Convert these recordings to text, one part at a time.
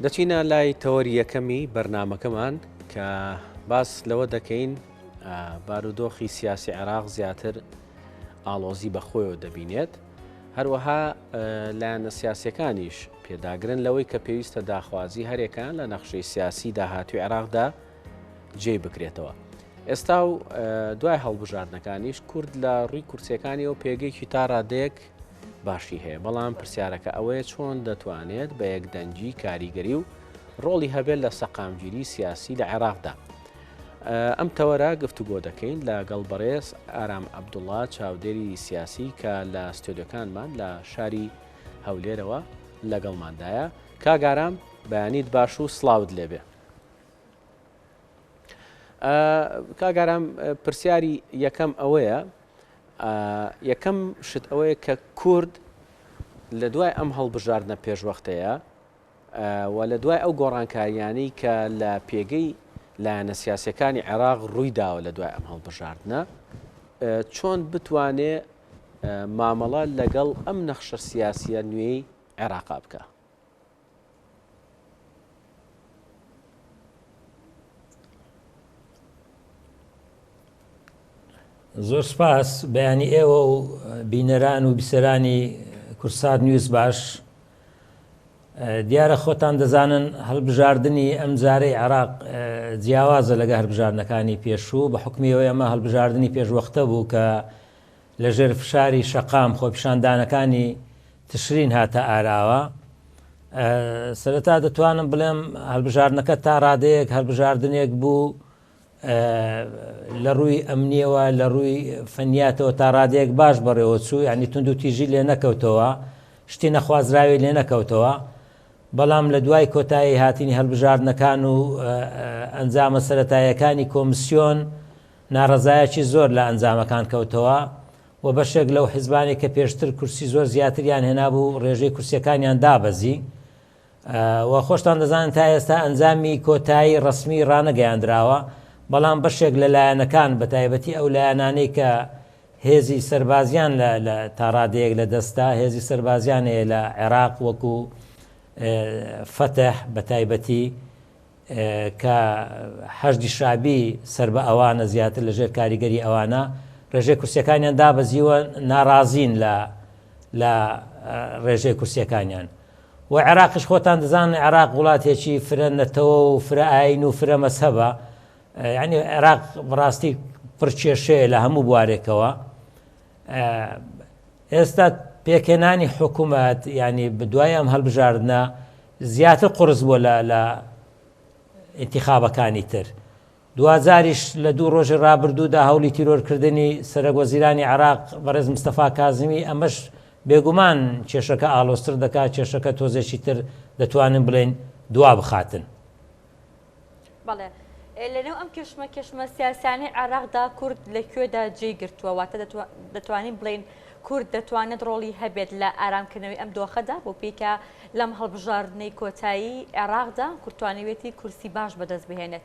دەچینە لای تەوەری یەکەمی بەرنامەکەمان کە باس لەوە دەکەین بارودۆخی سیاسی عێراق زیاتر ئاڵۆزی بەخۆیەوە دەبینێت هەروەها لایەنە سیاسیەکانیش پێداگرن لەوەی کە پێویستە داخوازی هەرێکان لە نەخشەی سیاسی داهاتوی عێراقدا جێ بکرێتەوە. ئێستا و دوای هەڵبژاردنەکانیش کورد لە ڕووی کورسەکانی و پێگەیکی تا ڕادەیەک باشی هەیە، بەڵام پرسیارەکە ئەوەیە چۆن دەتوانێت بە یەکدەنجی کاریگەری و ڕۆڵی هەبێت لە سەقامگیری سیاسی لە عێراقدا. ئەم تەوەرە گفتوگۆ دەکەین لەگەڵ بەڕێز ئارام عەبدوڵڵا چاودێری سیاسی کە لە ستۆدیۆکانمان لە شاری هەولێرەوە لەگەڵماندایە. کاگارام بەیانیت باش و سڵاوت لێبێ. کاگارام پرسیاری یەکەم ئەوەیە، یەکەم شت ئەوەیە کە کورد لە دوای ئەم هەڵبژاردنە پێشوەختەیە و لە دوای ئەو گۆڕانکاریانەی کە لە پێگەی لایەنە سیاسیەکانی عێراق ڕوویداوە لە دوای ئەم هەڵبژاردنە چۆن بتوانێت مامەڵە لەگەڵ ئەم نەخشە سیاسیە نوێی عێراقا بکە. زۆر سپاس بەیانی ئێوە و بینەران و بیسەرانی کورسات نیوز باش. دیارە خۆتان دەزانن هەڵبژاردننی ئەم جارەی عێراق جیاوازە لەگە هەڵبژاردنەکانی پێشوو بە حکمیەوەی ئەمە هەڵبژاردننی پێشوەختە بوو کە لەژێر فشاری شەقام خۆپیشاندانەکانی تشرین هاتە ئاراوە. سەرەتا دەتوانم بڵێم هەڵبژاردنەکە تا ڕادەیەک هەڵبژاردنێک بوو لە ڕووی ئەمنیەوە لە ڕووی فەنیاتەوە تا ڕادەیەک باش بەڕێوە چوو، یعنی تونند و تیژی لێ نەکەوتەوە، شتی نەخوازراوی لێ نەکەوتەوە. بەڵام لە دوای کۆتایی هاتینی هەڵبژاردنەکان و ئەنجامە سەرەتاییەکانی کۆمسیۆن ناڕەزایەکی زۆر لە ئەنجامەکان کەوتەوە و بەشێک لەو حیزبانی کە پێشتر کورسی زۆر زیاتریان هێنابوو ڕێژەی کورسیەکانیان دابەزی و خۆشتان دەزانن تا ئێستا ئەنجامی کۆتایی ڕسمی ڕانەگەیاندراوە. بەڵام بەشێک لە لایەنەکان بە تایبەتی ئەو لایەنانەی کە هێزی سەربازیان لە تاڕادەیەک لە دەستا هێزی سەربازیانەیە لە عێراق وەکو فەتح بە تایبەتی کە حەشدی شابی سەر بە ئەوانە زیاتر لەژێر کاریگەری ئەوانە ڕێژەی کورسیەکانیان دابەزیوە ناڕازین لە ڕێژەی کورسیەکانیان. و عێراقش خۆتان دەزانن عێراق وڵاتێکی فرە نەتەوە و فرە ئاین و فرە مەسهەبە، یعنی عێراق بەڕاستی پرچێشەیە لە هەموو بوارێکەوە. ئێستا پێکێنانی حکوومەت ینی دوای ئەم هەڵبژاردنە زیاتر قورس بووە لە ئینتیخابەکانی تر. دوازاریش لە دوو ڕۆژی ڕابردوودا هەوڵی تیرۆرکردنی سەرۆکوەزیرانی عێراق بەڕێز مستەفا کازمی ئەمەش بێگومان کێشەکە ئاڵۆزتر دەکات، کێشەکە تۆزێکی تر دەتوانن بڵێن دوا بخاتن. بەڵێ لەنێو ئەم کێشمە سیاسانی عێراقدا کورد لەکوێدا جێی گرتووە، واتە دەتوانین بڵێن کورد دەتوانێت ڕۆڵی هەبێت لە ئارامکردنەوەی ئەم دۆخەدا بۆ پێکە لەم هەڵبژاردنەی کۆتایی عێراقدا کورتوانەوێتی کورسی باش بەدەست بهێنێت.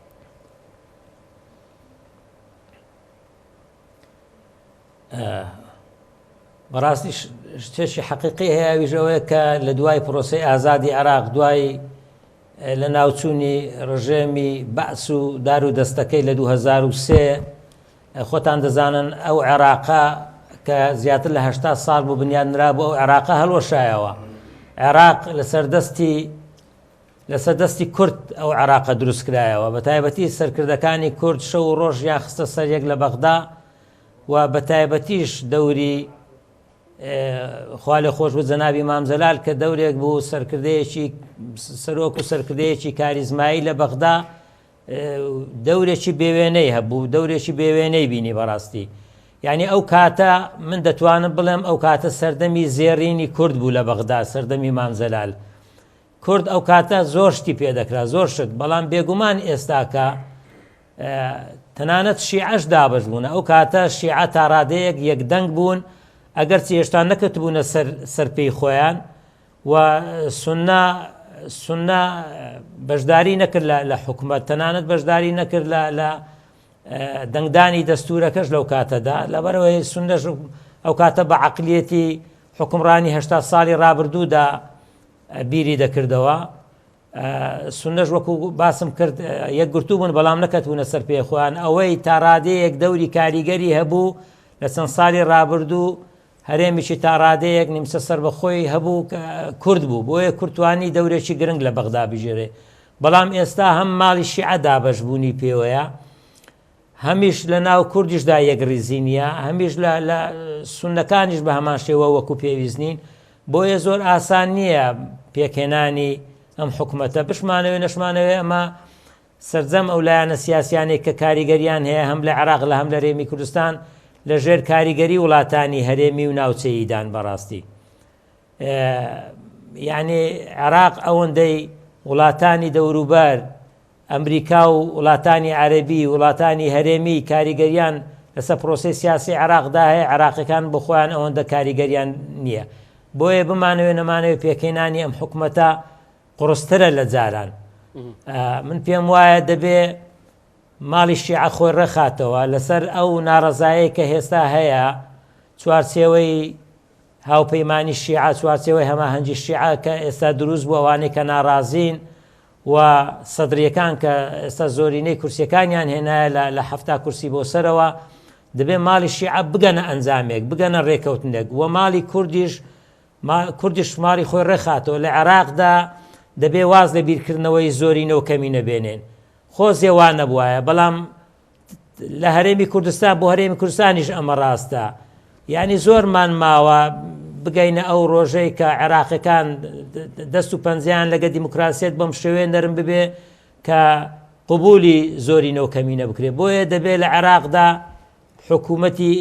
بەڕاستی شتێکی حەقیقی هەیە ویژەوەیە کە لە دوای پرۆسەی ئازادی عێراق دوای لە ناوچوونی ڕژێمی بەعس و دار و دەستەکەی لە 2003 خۆتان دەزانن ئەو عێراقا کە زیاتر لە 80 ساڵ بوو بنیادنرا بۆ ئەو عێراقا هەڵوەشایەوە. عێراق لەسەر دەستی کورد ئەو عێراقا دروستکرایەوە، بە تایبەتی سەرکردەکانی کورد شەو و ڕۆژ یان خستە سەر یەک لە بەغدا و بە تایبەتیش دەوری خوا لێ خۆش بوو جەنابی مامزەلال کە دەورێک بوو سەرکردەیەکی سەرۆک و سەرکردەیەکی کاریزمایی لە بەغدا دەورێکی بێوێنەی هەبوو، دەورێکی بێوێنەی بینی بەڕاستی. یعنی ئەو کاتە من دەتوانم بڵێم ئەو کاتە سەردەمی زێڕینی کورد بوو لە بەغدا، سەردەمی مامزەلال. کورد ئەو کاتە زۆر شتی پێدەکرا، زۆر شت، بەڵام بێگومان ئێستاکە تەنانەت شیعەش دابەز بوون. ئەو کاتە شیعە تا ڕادەیەک یەکدەنگ بوون، ئەگەرچی هێشتا نەکەوتبوونە سەرپێی خۆیان و سوننا بەشداری نەکرد لە حکومەت، تەنانەت بەشداری نەکرد لە دەنگدانی دەستورەکەش لەو کاتەدا، لەبەرەوەی سونەش ئەو کاتە بە عەقلیەتی حکمڕانی 80 ساڵی ڕابردوودا بیری دەکردەوە سونەش وەکو باسم کرد یەکگرتوو بوون بەڵام نەکەوتونە سەر پێخۆیان ئەوەی تا ڕادەیەک دەوری کاریگەری هەبوو لە چەند ساڵی ڕابردوو هەرێمیشی تا ڕادەیەک نیمسە سەربەخۆی هەبوو کورد بوو بۆیە کورتوانی دەورێکی گرنگ لە بەغدا بژێرێ بەڵام ئێستا هەم ماڵی شیعە دابەشبوونی پێوەیە هەمیش لە ناو کوردیشدا یەکڕیزی نییە هەمیش لە سونەکانیش بە هەمان شێوە وەکو پێویست نین بۆیە زۆر ئاسان نییە پێکهێنانی ئەم حکومەتە بشمانەوێ نەشمانەوێ ئەمە سەرجەم ئەو لایەنە سیاسیانێک کە کاریگەریان هەیە هەم لە عێراق لە هەم لە هەرێمی کوردستان لەژێر کاریگەری وڵاتانی هەرێمی و ناوچەییدان بەڕاستی یعنی عێراق ئەوەندەی وڵاتانی دەوروبەر ئەمریکا و وڵاتانی عەرەبی وڵاتانی هەرێمی کاریگەریان لەسەر پرۆسەی سیاسی عێراقدا هەیە عێراقیەکان بۆ خۆیان ئەوەندە کاریگەریان نییە بۆیە بمانەوێ نەمانەوێت پێکهێنانی ئەم حکومەتە قڕسترە لە جاران من پێم وایە دەبێ ماڵی شیعە خۆی ڕێخاتەوە لەسەر ئەو ناڕەزایی کە هێستا هەیە چوارچێوەی هاوپەیمانی شیعە چوارچێوەی هەماهەنگی شیعە کە ئێستا دروست بوو ئەوانەی کە ناڕازین و سەدرریەکان کە ئێستا زۆرینەی کورسیەکانیان هێنایە لە هەفتا کورسی بۆ سەرەوە دەبێ ماڵی شیعە بگەنە ئەنجامێک بگەنە ڕێکەوتنێک و ماڵی کوردیش ماڵی خۆی ڕێخاتەوە لە عێراقدا دەبێ واز لە بیرکردنەوەی زۆرینە و کەمینە بێنێن خۆ زێوان نەبوایە بەڵام لە هەرێمی کوردستان بۆ هەرێمی کوردستانیش ئەمە ڕاستە یعنی زۆرمان ماوە بگەینە ئەو ڕۆژەی کە عێراقیەکان دەست و پەنجەیان لەگە دیموکراسیەت بەم شێوەیە نەرم ببێ کە قبولی زۆرینە و کەمینە بکرێت بۆیە دەبێت لە عێراقدا حکوومەتی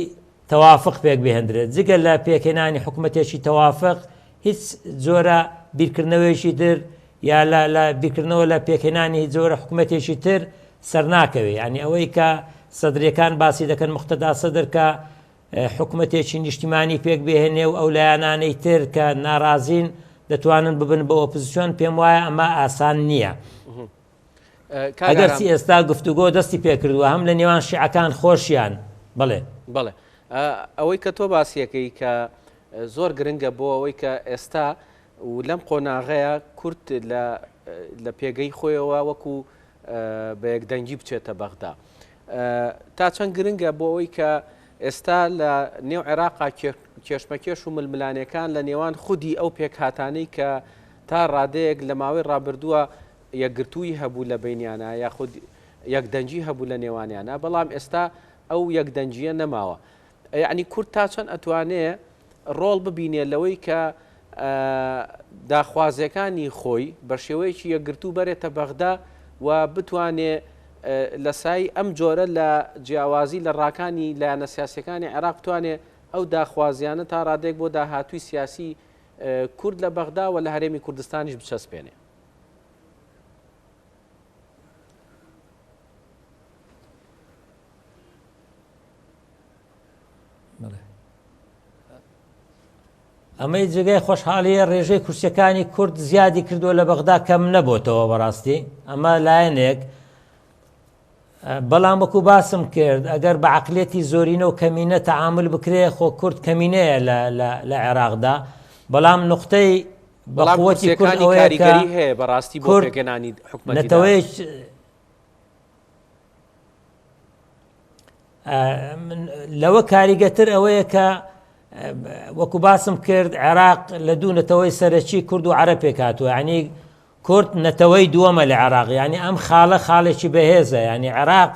تەوافق پێک بهێندرێت جگە لە پێکهێنانی حکوومەتێکی تەوافق هیچ جۆرە بیرکردنەوەیشی تر یا لە بیرکردنەوە لە پێکهێنانی جۆرە حکوومەتێکی تر سەرناکەوێت ینی ئەوەی کە سەدرریەکان باسی دەکەن مختەدا سەدر کە حکوومەتێکی نیشتیمانی پێک بهێنێ و ئەو لایەنانەی تر کە ناڕازین دەتوانن ببن بە ئۆپۆزیسیۆن پێم وایە ئەمە ئاسان نییە ئەگەرچی ئێستا گفتوگۆ دەستی پێکردووە هەم لە نێوان شیعەکان خۆشیان بڵێ ئەوەی کە تۆ باسیەکەی کە زۆر گرنگە بۆ ئەوەی کە ئێستا و لەم قۆناغەیە کورد لە پێگەی خۆیەوە وەکو بە یەکدەنگی بچێتە بەغدا تا چەند گرنگە بۆ ئەوەی کە ئێستا لە نێو عێراقا کێشمەکێش و ململانەکان لە نێوان خودی ئەو پێکهاتانەی کە تا ڕادەیەک لە ماوەی ڕابردووە یەکگرتووی هەبوو لە بینیانە یاخود یەکدەنجی هەبوو لە نێوانیانە بەڵام ئێستا ئەو یەکدەنجیە نەماوە یعنی کورد تا چەند ئەتوانێ ڕۆڵ ببینێ لەوەی کە داخوازیەکانی خۆی بە شێوەیەکی یەکگرتوو بەرێتە بەغدا و بتوانێ لە سای ئەم جۆرە لە جیاوازی لە ڕاکانی لایەنە سیاسیەکانی عێراق بتوانێ ئەو داخوازیانە تا ڕادێک بۆ داهاتووی سیاسی کورد لە بەغدا و لە هەرێمی کوردستانیش بچەسپێنێ ئەمەی جگای خۆشحاڵیە ڕێژەی کورسیەکانی کورد زیادی کردووە لە بەغدا کەم نەبووتەوە بەڕاستی ئەمە لایەنێک بەڵام وەکو باسم کرد ئەگەر بە عەقلێتی زۆرینە و کەمینە تەعامل بکرێ خۆ کورد کەمینەیە لە عێراقدا بەڵام نقطەی بەقوەتی کورد ئەوەیە کە هەیە بەڕاستی بۆ پێگەنانی حکومەتی نەتەوەی لەوە کاریگەتر ئەوەیە کە وەکو باسم کرد عێراق لە دوو نەتەوەی سەرەکی کورد و عەرەب پێک هاتووە ینی کورد نەتەوەی دووەمە لە عێراق ینی ئەم خاڵێکی بەهێزە ینی عێراق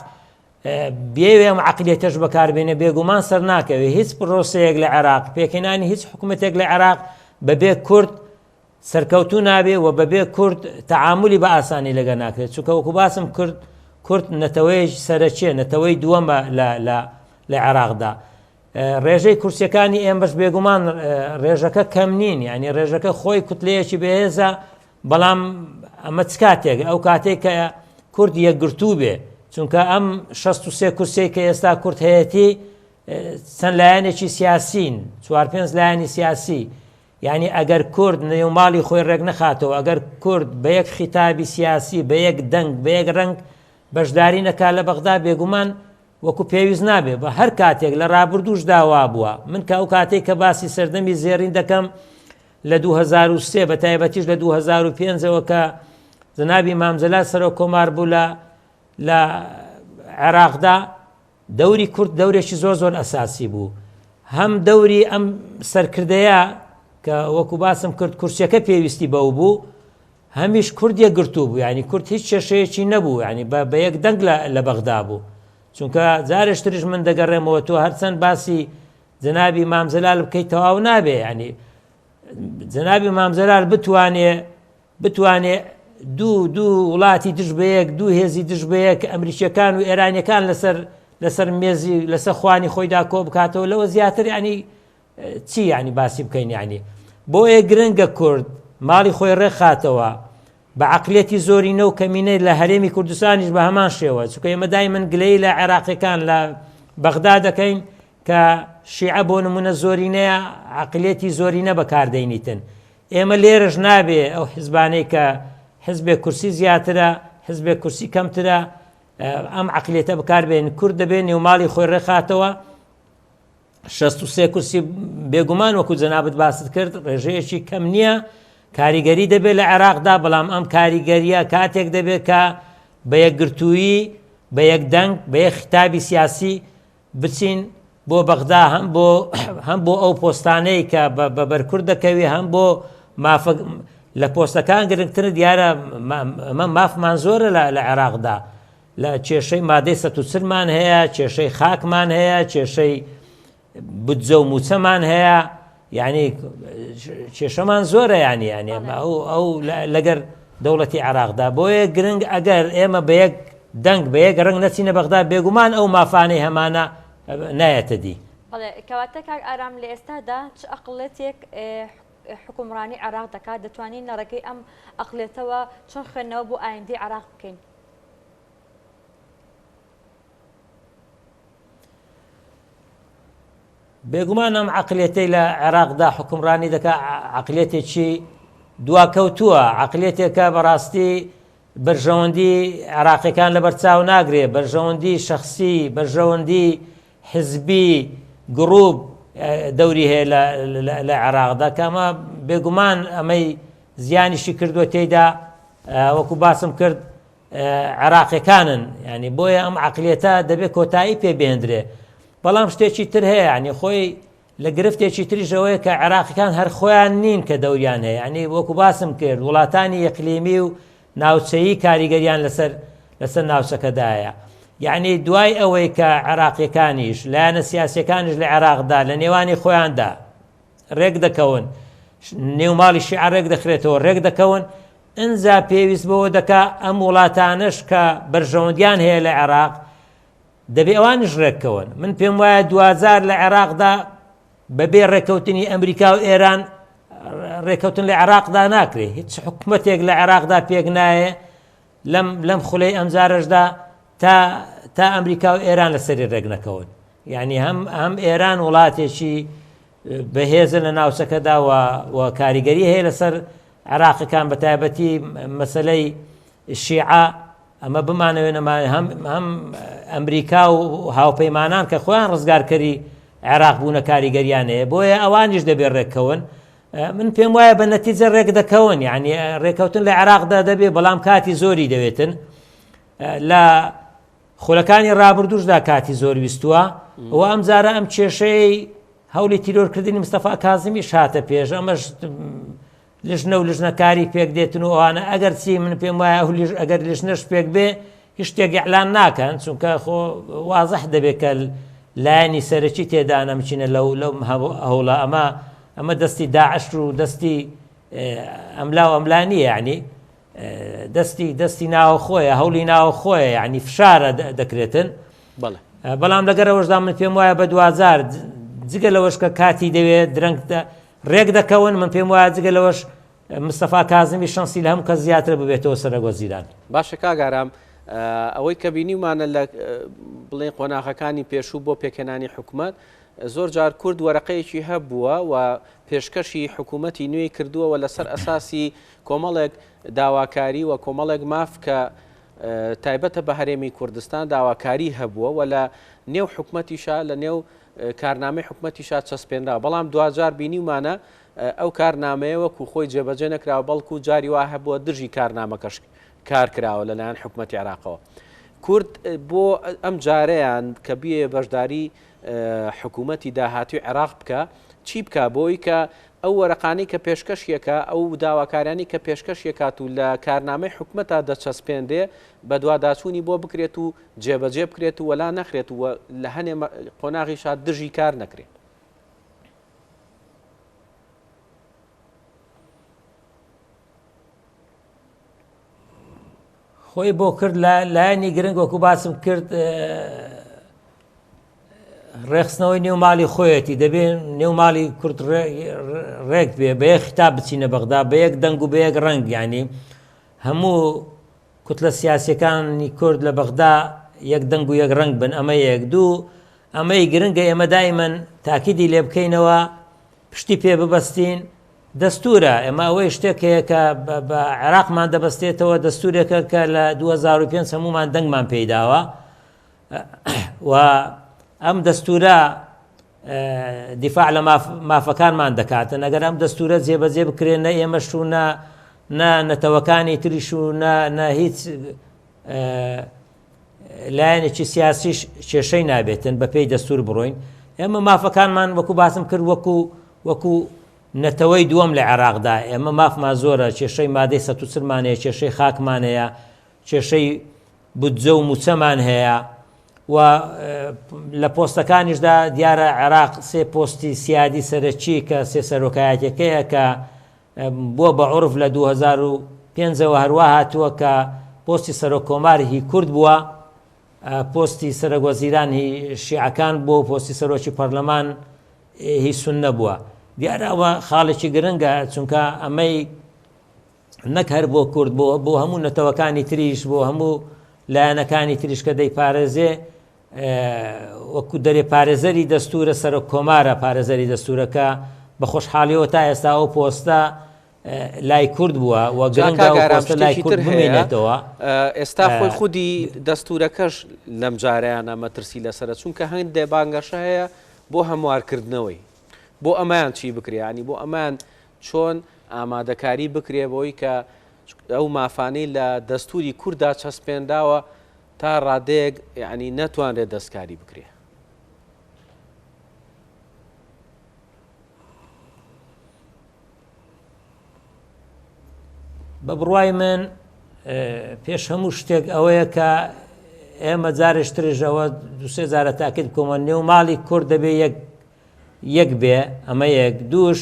بێوێ ئەم عەقلیەتەش بەکاربێنێ بێگومان سەر ناکەوێ هیچ پرۆسەیەک لە عێراق پێکهێنانی هیچ حکوومەتێک لە عێراق بەبێ کورد سەرکەوتوو نابێ و بەبێ کورد تەعاملی بە ئاسانی لەگە ناکرێت چونکە وەکو باسم کورد نەتەوەی سەرەکیە نەتەوەی دووەمە لە عێراقدا ڕێژەی کورسیەکانی ئێمەش بێگومان ڕێژەکە کەم نین ینی ڕێژەکە خۆی کوتلەیەکی بەهێزە بەڵام ئەمە چ کاتێک ئەو کاتێک کە کورد یەکگرتوو بێ چونکە ئەم 63 کورسەی کە ئێستا کورد هەیەتی چەند لایەنێکی سیاسین 4-5 لایەنی سیاسی یعنی ئەگەر کورد نێوماڵی خۆی ڕێک نەخاتەوە ئەگەر کورد بە یەک خیتابی سیاسی بە یەک دەنگ بە یەک ڕەنگ بەشداری نەکا لە بەغدا بێگومان وەکو پێویست نابێ بە هەر کاتێک لە ڕابردووش داوا بووە من کە ئەو کاتێک کە باسی سەردەمی زێڕین دەکەم لە 2003 بە تایبەتیش لە 2005ەوە کە جنابی مامزەلا سەرۆ کۆمار بوو لە عێراقدا دەوری کورد دەورێکی زۆر زۆر ئەساسی بوو. هەم دەوری ئەم سەرکردەیە کە وەکو باسم کرد کورسیەکە پێویستی بەو بوو، هەمیش کوردیە گرتو بوو، ینی کورد هیچ کێشەیەکی نەبوو، ینی بە یەک دەنگ لە بەغدا بوو. چونکە جارێشتریش من دەگەڕێمەوە تۆ هەرچەند باسی جنابی مامزەلال بکەیت تەواو نابێ، ینی جنابی مامزەلال بتوانێ دوو وڵاتی دژ بە یەک، دوو هێزی دژ بە یەک ئەمریکیەکان و ئێرانیەکان لەسەر مێزی لەسەر خوانی خۆیدا کۆ بکاتەوە، لەوە زیاتر ینی چی ینی باسی بکەین. ینی بۆیە گرنگە کورد ماڵی خۆی ڕێخاتەوە بە عەقلێتی زۆرینە و کەمینەی لە هەرێمی کوردستانیش بە هەمان شێوە. چونکە ئێمە دایمەن گلەی لە عێراقیەکان لە بەغدا دەکەین کە شیعە بۆ نمونە زۆرینەیە عەقلێتی زۆرینە بەکاردەینیتن. ئێمە لێرەش نابێ ئەو حیزبانەی کە حزبێک کورسی زیاترە حزبێک کورسی کەمترە ئەم عەقلێتە بەکاربێن. کورد دەبێت نێوماڵی خۆی ڕێخاتەوە. 63 کورسی بێگومان وەکو جەنابەت باست کرد ڕێژەیەکی کەم نییە، کاریگەری دەبێت لە عێراقدا، بەڵام ئەم کاریگەریە کاتێک دەبێت کە بە یەکگرتووی بە یەک دەنگ بە یەک خیتابی سیاسی بچین بۆ بەغدا، هەم بۆ ئەو پۆستانەی کە بە بەرکورد دەکەوی، هەم بۆ لە پۆستەکان گرنگتر دیارە ئەمە مافمان زۆرە لە عێراقدا، لە کێشەی مادەی 140مان هەیە، کێشەی خاکمان هەیە، کێشەی بودجە و موچەمان هەیە، یعنی کێشەمان زۆرە ینی ئەو لەگەر دەوڵەتی عێراقدا. بۆیە گرنگ ئەگەر ئێمە بە یەک دەنگ بە یەک ڕنگ نەچینە بەغدا بێگومان ئەو مافانەی هەمانە نایەتە دی. کەواتە کاک ئارام لە ئێستادا چ ئەقڵێتێک حکومڕانی عێراق دەکات دەتوانین نەڕەکەی ئەم ئەقلێتەوە چۆن خوێندنەوە بۆ ئایندەی عێراق بکەین؟ بێگومان ئەم عەقلێتەی لە عێراقدا حکومڕانی دەکات عەقلێتێکی دواکەوتووە، عەقلێتێکە بەڕاستی بەرژەوەندی عێراقیەکان لەبەرچاو ناگرێ، بەرژەوەندی شەخسی، بەرژەوەندی حزبی گڕوب دەوری هەیە لە عێراقدا، کە ئەمە بێگومان ئەمەی زیانیشی کردووە تێیدا وەکو باسم کرد عێراقیەکانن. ینی بۆیە ئەم عەقلێتە دەبێت کۆتایی پێبێندرێ. بەڵام شتێکی تر هەیە، ینی خۆی لە گرفتێکی تریژەوەی کە عێراقیەکان هەر خۆیان نین کە دەوریان هەیە، ینی وەکو باسم کرد وڵاتانی یەقلیمی و ناوچەیی کاریگەریان لەسەر ناوچەکەدایە. یعنی دوای ئەوەی کە عێراقیەکانیش لایەنە سیاسیەکانیش لە عێراقدا لە نێوانی خۆیاندا ڕێک دەکەون، نێوماڵی شیعە ڕێک دەخرێتەوە، ڕێک دەکەون، ئەنجا پێویست بەوە دەکا ئەم وڵاتانش کە بەرژەوەندیان هەیە لە عێراق دەبێ ئەوانش ڕێککەون. من پێم وایە 2000 لە عێراقدا بەبێ ڕێککەوتنی ئەمریکا و ئێران ڕێککەوتن لە عێراقدا ناکرێت. هیچ حکوومەتێک لە عێراقدا پێک نایە لەم خولەی ئەمجارشدا تا ئەمریکا و ئێران لەسەری ڕێک نەکەون. یعنی هەم ئێران وڵاتێکی بەهێزە لە ناوچەکەدا و کاریگەری هەیە لەسەر عێراقیەکان بە تایبەتی مەسەلەی شیعە ئەمە بمانەوێنە هەم ئەمریکا و هاوپەیمانان کە خۆیان ڕزگارکەری عێراق بوونە کاریگەریان هەیە، بۆیە ئەوانیش دەبێت ڕێککەون. من پێم وایە بە نەتیجە ڕێک دەکەون، یعنی ڕێککەوتن لە عێراقدا دەبێت، بەڵام کاتی زۆری دەوێتن. لە خولەکانی ڕابردوشدا کاتی زۆر ویستووە و ئەم جارە ئەم کێشەی هەوڵی تیرۆرکردنی مستەفا کازمیش هاتە پێش، ئەمەش لژنە و لژنەکاری پێک دێتن و ئەوانە ئەگەر چی من پێم وایە ئەگەر لژنەش پێک بێ هیچ شتێک ئیعلان ناکەن، چونکە خۆ وازەح دەبێت کە لایەنی سەرەکی تێدا نەمچینە لەو هەوڵە. ئەمە دەستی داعش و دەستی ئەملا و ئەملانیە، یعنی دەستی ناوە خۆیە، هەوڵی ناوە خۆیە، یعنی فشارە دەکرێتن. بەڵام لەگەرەوەشدا من پێم وایە بە 2000 جگە لەوەش کە کاتی دەوێت درەنگ ڕێک دەکەون، من پێم وایە جگە لەوەش مستەفا کازمی شانسی لە هەم کە زیاتر ببێتەوە سەرۆکوەزیران. باشە کاگارام، ئەوەی کە بینیمانە لە بڵێن قۆناغەکانی پێشوو بۆ پێکەنانی حکوومەت زۆر جار کورد وەرەقەیەکی هەبووە و پێشکەشی حکوومەتی نوێی کردووە و لەسەر ئەساسی کۆمەڵێک داواکاری و کۆمەڵێک ماف کە تایبەتە بە هەرێمی کوردستان داواکاری هەبووە و لە نێو حکوومەتیشا لە نێو کارنامەی حکوومەتیشا چەسپێنرا، بەڵام دوجار بینیمانە ئەو کارنامەیە وەکو خۆی جێبەجێ نەکراوە، بەڵکو جاری وا هەبووە دژی کارنامەکەش کار کراوە لەلایەن حکوومەتی عێراقەوە. کورد بۆ ئەم جارەیان کە بێ بەشداری حکوومەتی داهاتوی عێراق بکە چی بکە بۆی کە ئەو وەرەقانەی کە پێشکەشیەکە ئەو داواکارانی کە پێشکەشیەکات و لە کارنامەی حکوومەتە دەچەسپێندێ بە دوواداچوونی بۆ بکرێت و جێبەجێ بکرێت و وەلا نەخرێت و لە هەنێ قۆناغیشا دژی کار نەکرێت. خۆی بۆ کرد لە لایەنی گرنگ وەکو باسم کرد ڕێخستنەوەی نێوماڵی خۆیەتی دەبێت نێوماڵی کورد ڕێک بێ بە یەک خیتاب بچینە بەغدا بە یەک دەنگ و بە یەک ڕەنگ ینی هەموو کوتلە سیاسیەکانی کورد لە بەغدا یەک دەنگ و یەک ڕەنگ بن ئەمە یەک دوو ئەمەی گرنگە ئێمە دایمەن تاکیدی لێ بکەینەوە پشتی پێ ببەستین دەستورە ئێمە ئەوەی شتێکەیە کە بە عێراقمان دەبەستێتەوە دەستورێکە کە لە 2005 هەمومان دەنگمان پێداوە و ئەم دەستورە دیفاع لە مافەکانمان دەکاتن ئەگەر ئەم دەستورە جێبەجێ بکرێن نە ئێمەش و نە نەتەوەکانی تریش و نە هیچ لایەنێکی سیاسیش کێشەی نابێتن بە پێی دەستور بڕۆین ئێمە مافەکانمان وەکو باسم کرد وەکو نەتەوەی دووەم لە عێراقدا ئێمە مافمان زۆرە کێشەی مادەی 140مانەیە کێشەی خاکمانەیە کێشەی بودجە و موچەمان هەیە و لە پۆستەکانیشدا دیارە عێراق سێ پۆستی سیادی سەرەکی کە سێ سەرۆکایەتەکەیە کە بووە بە عورف لە 2005ەوە هەروە هاتووە کە پۆستی سەرۆکۆماری هی کورد بووە پۆستی سەرۆکوەزیران هی شیعەکان بووە پۆستی سەرۆکی پەرلەمان هی سوننە بووە دیارە ئەوە خاڵێکی گرنگە چونکە ئەمەی نەک هەر بۆ کورد بۆ هەموو نەتەوەکانی تریش بۆ هەموو لایەنەکانی تریش کە دەی پارێزێ وەکو دەرێ پارێزەری دەستورە سەرۆک کۆمارە پارێزەری دەستورەکە بە خۆشحاڵیەوە تا ئێستا ئەو پۆستە لای کورد بووە و گرنگە ئەو پۆستە لای کورد بمێنێتەوە ئێستا خۆی خودی دەستورەکەش لەم جارەیانە مەترسی لەسەرە چونکە هەندێک بانگەشە هەیە بۆ هەموارکردنەوەی بۆ ئەمایان چی بکرێنی بۆ ئەمان چۆن ئامادەکاری بکرێ بۆی کە ئەو مافانەی لە دەستوری کووردا چەسپێنداوە تا ڕادەیەک یعنی نەتوانرێت دەستکاری بکرێ. بە بڕوای من پێش هەموو شتێک ئەوەیە کە ئێمە جارشترژەوە دوسێ جارە تاکید بکۆمە نێوماڵی کورد دەبێ یەک بێ ئەمە یەک دووش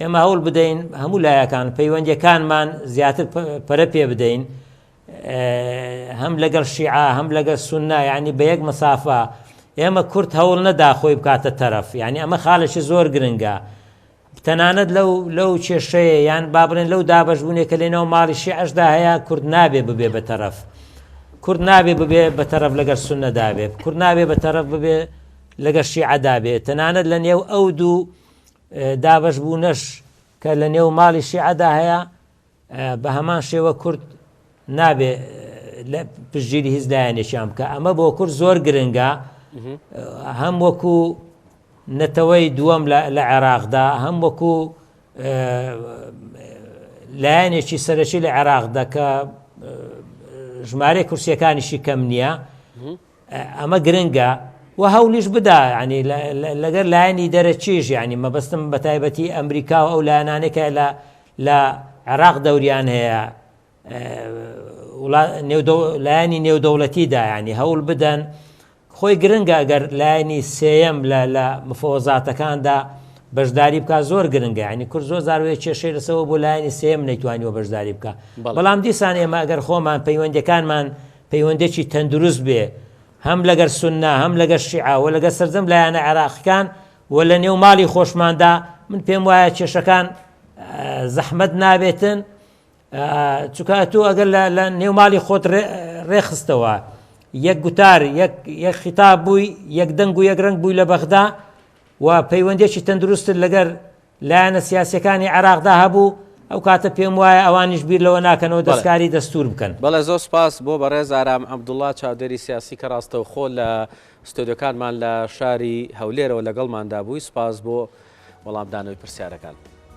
ئێمە هەوڵ بدەین هەموو لایەکان پەیوەندیەکانمان زیاتر پەرە پێ بدەین هەم لەگەڵ شیعە هەم لەگەڵ سوننا یعنی بە یەک مەسافە ئێمە کورد هەوڵ نەدا خۆی بکاتە تەرەف یعنی ئەمە خاڵێکی زۆر گرنگە تەنانەت لەو کێشەیە یان بابرێن لەو دابەشبوونێ کە لێنەوە ماڵی شیعەشدا هەیە کورد نابێ ببێ بە تەرەف کورد نابێ ببێ بە تەرەف لەگەڵ سوننە دابێ کورد نابێ بە تەرەف ببێ لەگەڵ شیعەدا بێت تەنانەت لە نێو ئەو دوو دابەشبوونەش کە لە نێو ماڵی شیعەدا هەیە بە هەمان شێوە کورد نابێ پشتگیری هیچ لایەنێکیان بکە ئەمە بۆ کورد زۆر گرنگە هەم وەکو نەتەوەی دووەم لە عێراقدا هەم وەکو لایەنێکی سەرەکی لە عێراقدا کە ژمارەی کورسیەکانیشی کەم نییە ئەمە گرنگە و هەولیش بدا ینی لەگەر لایەنی دەرەچیش ینی مەبەستم بە تایبەتی ئەمریکا و ئەو لایەنانێکە لە عێراق دەوریان هەیە لایەنی نێودەوڵەتیدا ینی هەوڵ بدەن خۆی گرنگە ئەگەر لایەنی سێیەم لە مفۆزاتەکاندا بەشداری بکە زۆر گرنگە ینی کورد زۆر زاروێ کێشەی لەسەوە بۆ لایەنی سێم نەیتوانیەوە بەشداری بکە بەڵام دیسان ئێمە ئەگەر خۆمان پەیوەندەکانمان پەیوەندێکی تەندروست بێ هەم لەگەر سوننا هەم لەگەر شیعە و لەگەر سەرجەم لایەنە عێراقیەکان و لە نێو ماڵی خۆشماندا من پێم وایە کێشەکان زەحمەت نابێتن چونکە تۆ ئەگەر لە نێو ماڵی خۆت ڕێخستەوە یەک گوتار یەک خیتاب بووی یەک دەنگ و یەک ڕەنگ بووی لە بەغدا و پەیوەندێکی تەندروستت لەگەر لایەنە سیاسیەکانی عێراقدا هەبوو ئەو کاتە پێم وایە ئەوانیش بیر لەوە ناکەنەوە دەستکاری دەستور بکەن. بەڵێ زۆر سپاس بۆ بەڕێز ئارام عەبدوڵڵا چاودێری سیاسی کە ڕاستەوخۆ لە ستۆدیۆکانمان لە شاری هەولێرەوە لەگەڵماندا بووی سپاس بۆ وەڵامدانەوەی پرسیارەکان.